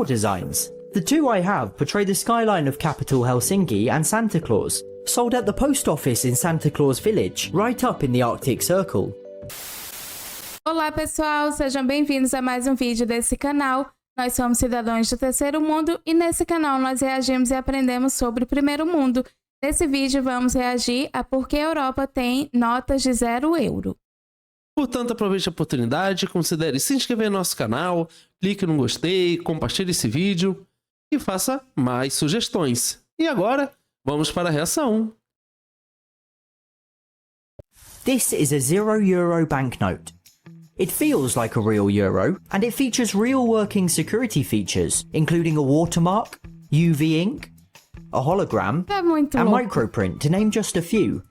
4 designs. The 2 I have portray the skyline of capital Helsinki and Santa Claus, sold at the post office in Santa Claus Village, right up in the Arctic Circle. Olá pessoal, sejam bem-vindos a mais um vídeo desse canal. Nós somos cidadãos do terceiro mundo e nesse canal nós reagimos e aprendemos sobre o primeiro mundo. Nesse vídeo vamos reagir a por que a Europa tem notas de 0 euro. Portanto, aproveite a oportunidade, considere se inscrever no nosso canal, clique no gostei, compartilhe esse vídeo e faça mais sugestões. E agora, vamos para a reação. This is a 0 euro banknote. It feels like a real euro, and it features real working security features, including a watermark, UV ink, a hologram, and microprint, to name just a few.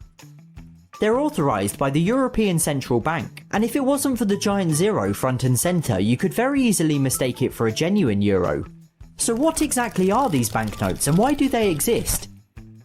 They're authorised by the European Central Bank, and if it wasn't for the giant zero front and centre, you could very easily mistake it for a genuine euro. So what exactly are these banknotes and why do they exist?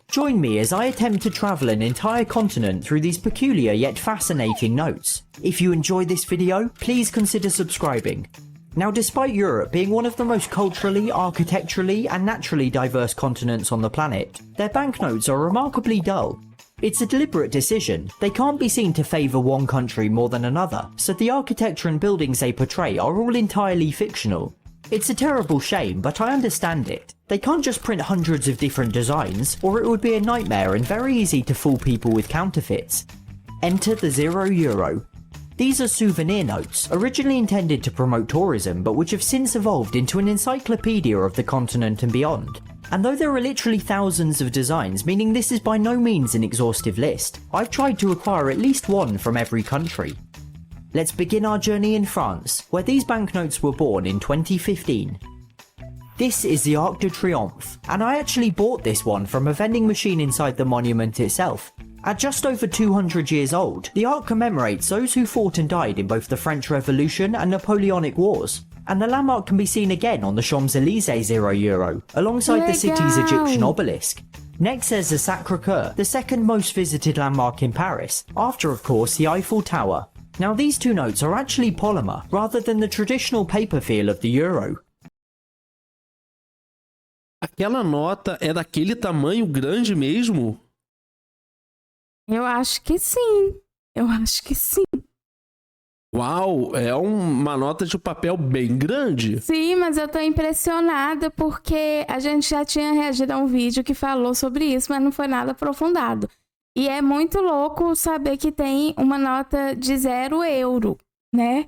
Join me as I attempt to travel an entire continent through these peculiar yet fascinating notes. If you enjoyed this video, please consider subscribing. Now, despite Europe being one of the most culturally, architecturally and naturally diverse continents on the planet, their banknotes are remarkably dull. It's a deliberate decision. They can't be seen to favour one country more than another, so the architecture and buildings they portray are all entirely fictional. It's a terrible shame, but I understand it. They can't just print hundreds of different designs, or it would be a nightmare and very easy to fool people with counterfeits. Enter the 0 euro. These are souvenir notes, originally intended to promote tourism, but which have since evolved into an encyclopedia of the continent and beyond. And though there are literally thousands of designs, meaning this is by no means an exhaustive list, I've tried to acquire at least one from every country. Let's begin our journey in France, where these banknotes were born in 2015. This is the Arc de Triomphe, and I actually bought this one from a vending machine inside the monument itself. At just over 200 years old, the Arc commemorates those who fought and died in both the French Revolution and Napoleonic Wars, and the landmark can be seen again on the Champs-Élysées 0 euro, alongside the city's Egyptian obelisk. Next there's the Sacré-Cœur, the second most visited landmark in Paris, after of course the Eiffel Tower. Now these 2 notes are actually polymer, rather than the traditional paper feel of the euro. Aquela nota é daquele tamanho grande mesmo? Eu acho que sim. Eu acho que sim. Uau, é uma nota de papel bem grande. Sim, mas eu tô impressionada porque a gente já tinha reagido a um vídeo que falou sobre isso, mas não foi nada aprofundado. E é muito louco saber que tem uma nota de 0 euro, né?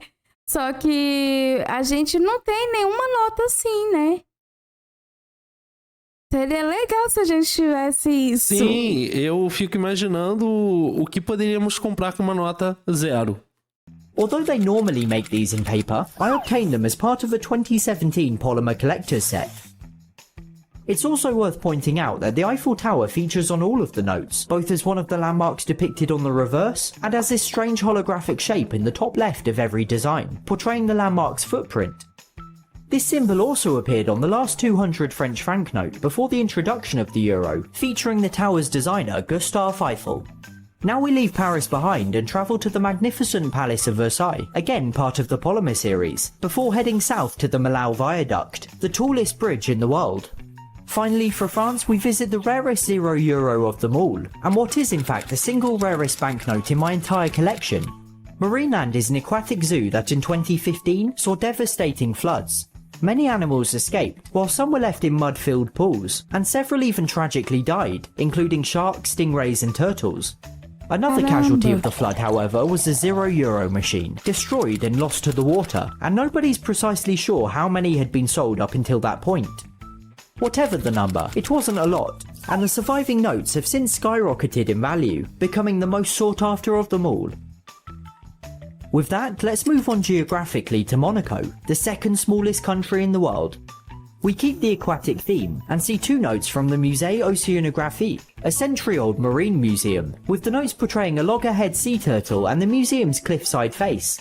Só que a gente não tem nenhuma nota assim, né? Seria legal se a gente tivesse isso. Sim, eu fico imaginando o que poderíamos comprar com uma nota 0. Although they normally make these in paper, I obtained them as part of a 2017 polymer collector's set. It's also worth pointing out that the Eiffel Tower features on all of the notes, both as one of the landmarks depicted on the reverse, and as this strange holographic shape in the top left of every design, portraying the landmark's footprint. This symbol also appeared on the last 200 French franc note before the introduction of the euro, featuring the tower's designer Gustave Eiffel. Now we leave Paris behind and travel to the magnificent Palace of Versailles, again part of the polymer series, before heading south to the Millau Viaduct, the tallest bridge in the world. Finally, for France, we visit the rarest 0 euro of them all, and what is in fact the single rarest banknote in my entire collection. Marineland is an aquatic zoo that in 2015 saw devastating floods. Many animals escaped, while some were left in mud-filled pools, and several even tragically died, including sharks, stingrays and turtles. Another casualty of the flood, however, was the 0 euro machine, destroyed and lost to the water, and nobody's precisely sure how many had been sold up until that point. Whatever the number, it wasn't a lot, and the surviving notes have since skyrocketed in value, becoming the most sought after of them all. With that, let's move on geographically to Monaco, the second smallest country in the world. We keep the aquatic theme and see 2 notes from the Musée Océanographique, a century-old marine museum, with the notes portraying a loggerhead sea turtle and the museum's cliffside face.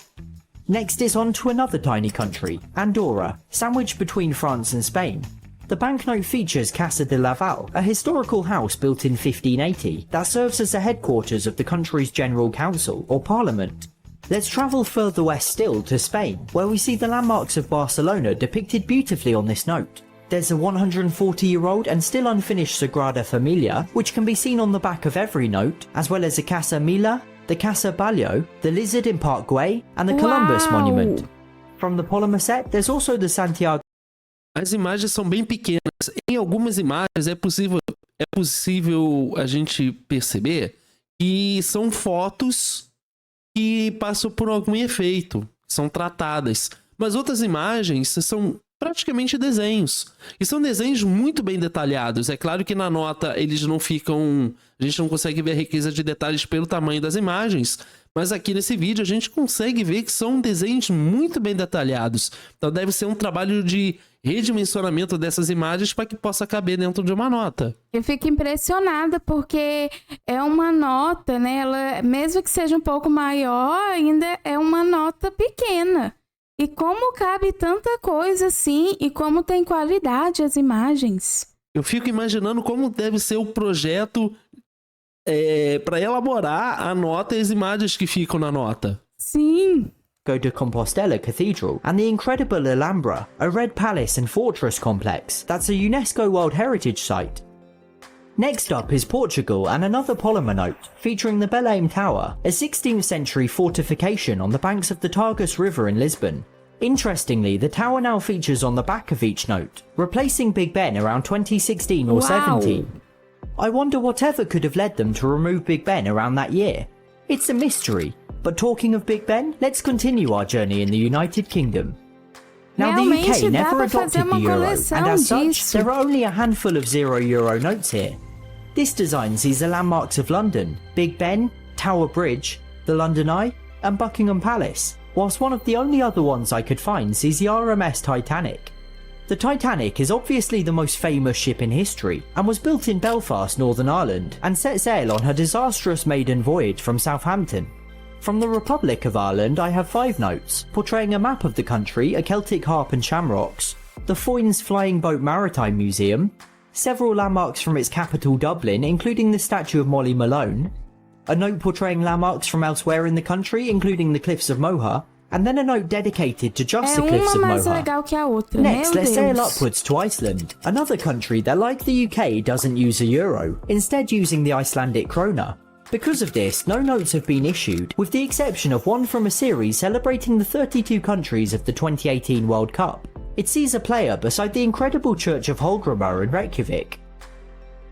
Next is on to another tiny country, Andorra, sandwiched between France and Spain. The banknote features Casa de Laval, a historical house built in 1580 that serves as the headquarters of the country's general council, or parliament. Let's travel further west still to Spain, where we see the landmarks of Barcelona depicted beautifully on this note. There's a 140-year-old and still unfinished Sagrada Familia, which can be seen on the back of every note, as well as the Casa Mila, the Casa Ballo, the Lizard in Park Güell, and the Columbus Uau! Monument. From the polymer set, there's also the Santiago. As imagens são bem pequenas. Em algumas imagens é possível a gente perceber que são fotos que passam por algum efeito, são tratadas. Mas outras imagens são praticamente desenhos. E são desenhos muito bem detalhados. É claro que na nota eles não ficam... A gente não consegue ver a riqueza de detalhes pelo tamanho das imagens. Mas aqui nesse vídeo a gente consegue ver que são desenhos muito bem detalhados. Então deve ser um trabalho de redimensionamento dessas imagens para que possa caber dentro de uma nota. Eu fico impressionada porque é uma nota, né? Ela, mesmo que seja um pouco maior, ainda é uma nota pequena. E como cabe tanta coisa assim e como tem qualidade as imagens. Eu fico imaginando como deve ser o projeto para elaborar a nota e as imagens que ficam na nota. Sim. de Compostela Cathedral and the incredible Alhambra, a red palace and fortress complex that's a UNESCO World Heritage Site. Next up is Portugal and another polymer note featuring the Belém Tower, a 16th century fortification on the banks of the Tagus River in Lisbon. Interestingly, the tower now features on the back of each note, replacing Big Ben around 2016 or 17. I wonder whatever could have led them to remove Big Ben around that year. It's a mystery. But talking of Big Ben, let's continue our journey in the United Kingdom. Now the UK never adopted the euro, and as such, there are only a handful of €0 notes here. This design sees the landmarks of London, Big Ben, Tower Bridge, the London Eye, and Buckingham Palace, whilst one of the only other ones I could find sees the RMS Titanic. The Titanic is obviously the most famous ship in history, and was built in Belfast, Northern Ireland, and set sail on her disastrous maiden voyage from Southampton. From the Republic of Ireland I have 5 notes, portraying a map of the country, a Celtic harp and shamrocks, the Foynes Flying Boat Maritime Museum, several landmarks from its capital Dublin including the statue of Molly Malone, a note portraying landmarks from elsewhere in the country including the cliffs of Moher, and then a note dedicated to just the cliffs of Moher. Next, let's sail upwards to Iceland, another country that like the UK doesn't use a euro, instead using the Icelandic krona. Because of this, no notes have been issued, with the exception of one from a series celebrating the 32 countries of the 2018 World Cup. It sees a player beside the incredible Church of Hallgrímur in Reykjavik.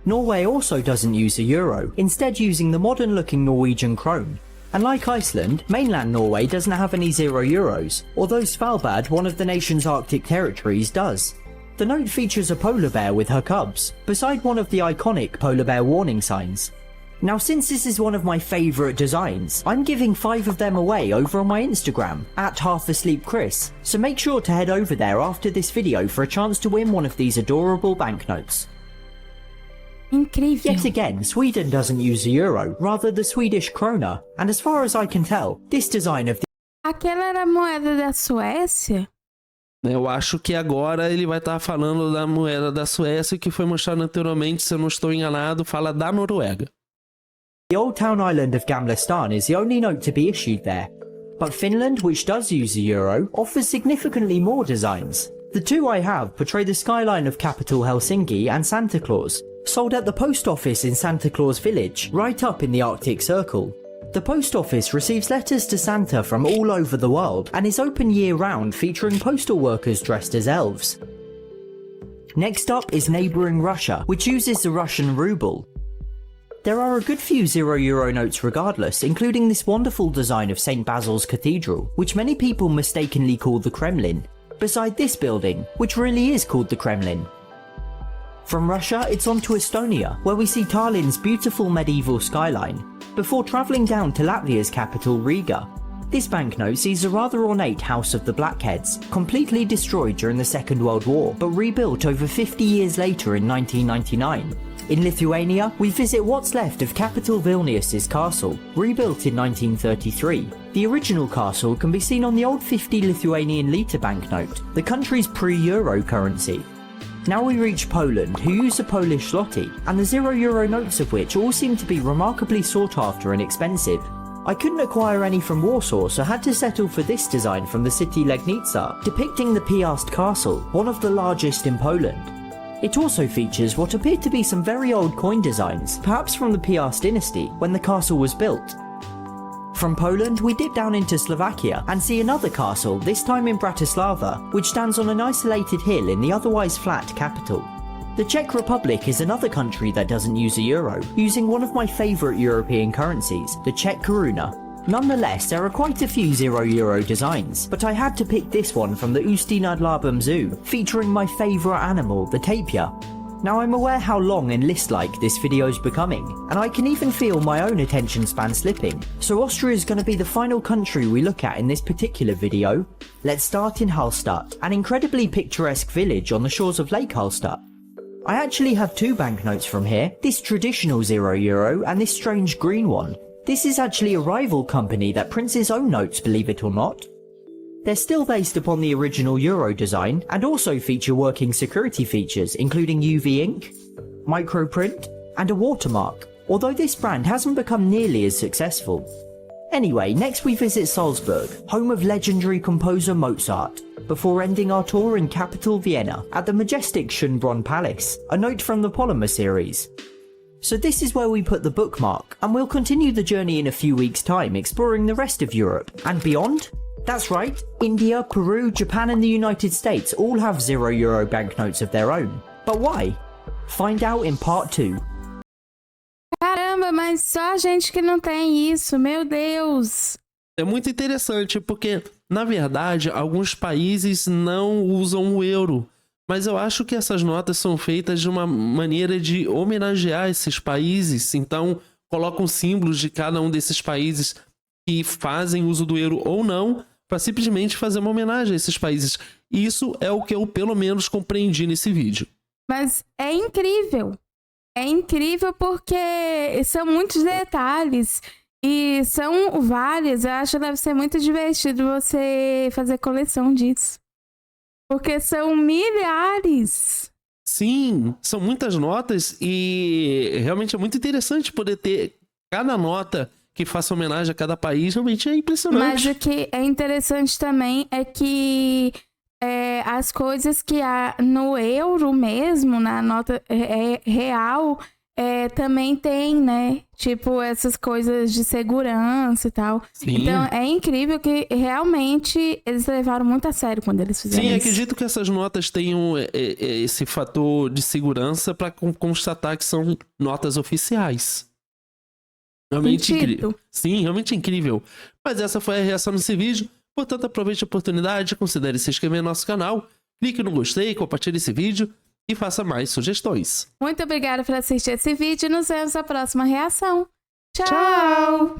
Norway also doesn't use a euro, instead using the modern-looking Norwegian krone. And like Iceland, mainland Norway doesn't have any €0, although Svalbard, one of the nation's Arctic territories, does. The note features a polar bear with her cubs, beside one of the iconic polar bear warning signs. Now since this is one of my favourite designs, I'm giving 5 of them away over on my Instagram, @HalfAsleepChris, so make sure to head over there after this video for a chance to win one of these adorable banknotes. Incrível. Yet again, Sweden doesn't use a euro, rather the Swedish krona, and as far as I can tell, this design of the... Aquela era a moeda da Suécia? Eu acho que agora ele vai estar falando da moeda da Suécia, que foi mostrado anteriormente, se eu não estou enganado, fala da Noruega. The old town island of Gamlestan is the only note to be issued there, but Finland, which does use a euro, offers significantly more designs. The 2 I have portray the skyline of capital Helsinki and Santa Claus, sold at the post office in Santa Claus Village, right up in the Arctic Circle. The post office receives letters to Santa from all over the world and is open year-round, featuring postal workers dressed as elves. Next up is neighbouring Russia, which uses the Russian ruble. There are a good few €0 notes regardless, including this wonderful design of St. Basil's Cathedral, which many people mistakenly call the Kremlin, beside this building, which really is called the Kremlin. From Russia, it's on to Estonia, where we see Tallinn's beautiful medieval skyline, before travelling down to Latvia's capital Riga. This banknote sees a rather ornate House of the Blackheads, completely destroyed during the Second World War, but rebuilt over 50 years later in 1999. In Lithuania, we visit what's left of capital Vilnius's castle, rebuilt in 1933. The original castle can be seen on the old 50 Lithuanian liter banknote, the country's pre-euro currency. Now we reach Poland, who use a Polish zloty, and the €0 notes of which all seem to be remarkably sought after and expensive. I couldn't acquire any from Warsaw, so had to settle for this design from the city Legnica, depicting the Piast Castle, one of the largest in Poland. It also features what appear to be some very old coin designs, perhaps from the Piast dynasty, when the castle was built. From Poland, we dip down into Slovakia and see another castle, this time in Bratislava, which stands on an isolated hill in the otherwise flat capital. The Czech Republic is another country that doesn't use a euro, using one of my favourite European currencies, the Czech koruna. Nonetheless, there are quite a few €0 designs, but I had to pick this one from the Ústí nad Labem Zoo, featuring my favourite animal, the tapir. Now I'm aware how long and list-like this video's becoming, and I can even feel my own attention span slipping, so Austria is going to be the final country we look at in this particular video. Let's start in Hallstatt, an incredibly picturesque village on the shores of Lake Hallstatt. I actually have two banknotes from here, this traditional €0 and this strange green one. This is actually a rival company that prints its own notes, believe it or not. They're still based upon the original euro design and also feature working security features including UV ink, microprint and a watermark, although this brand hasn't become nearly as successful. Anyway, next we visit Salzburg, home of legendary composer Mozart, before ending our tour in capital Vienna at the majestic Schönbrunn Palace, a note from the Polymer series. So this is where we put the bookmark, and we'll continue the journey in a few weeks' time exploring the rest of Europe and beyond. That's right, India, Peru, Japan and the United States all have €0 banknotes of their own. But why? Find out in part 2. Caramba, mas só a gente que não tem isso, meu Deus! É muito interessante porque, na verdade, alguns países não usam o euro. Mas eu acho que essas notas são feitas de uma maneira de homenagear esses países. Então, colocam símbolos de cada um desses países que fazem uso do euro ou não, para simplesmente fazer uma homenagem a esses países. Isso é o que eu, pelo menos, compreendi nesse vídeo. Mas é incrível. É incrível porque são muitos detalhes. E são vários. Eu acho que deve ser muito divertido você fazer coleção disso. Porque são milhares. Sim, são muitas notas e realmente é muito interessante poder ter cada nota que faça homenagem a cada país. Realmente é impressionante. Mas o que é interessante também é que as coisas que há no euro mesmo, na nota real, também tem, né? Tipo, essas coisas de segurança e tal. Sim. Então, é incrível que realmente eles levaram muito a sério quando eles fizeram isso. Sim, acredito que essas notas tenham esse fator de segurança para constatar que são notas oficiais. Realmente incrível. Sim, realmente incrível. Mas essa foi a reação nesse vídeo. Portanto, aproveite a oportunidade, considere se inscrever no nosso canal, clique no gostei, compartilhe esse vídeo e faça mais sugestões. Muito obrigada por assistir esse vídeo. Nos vemos na próxima reação. Tchau!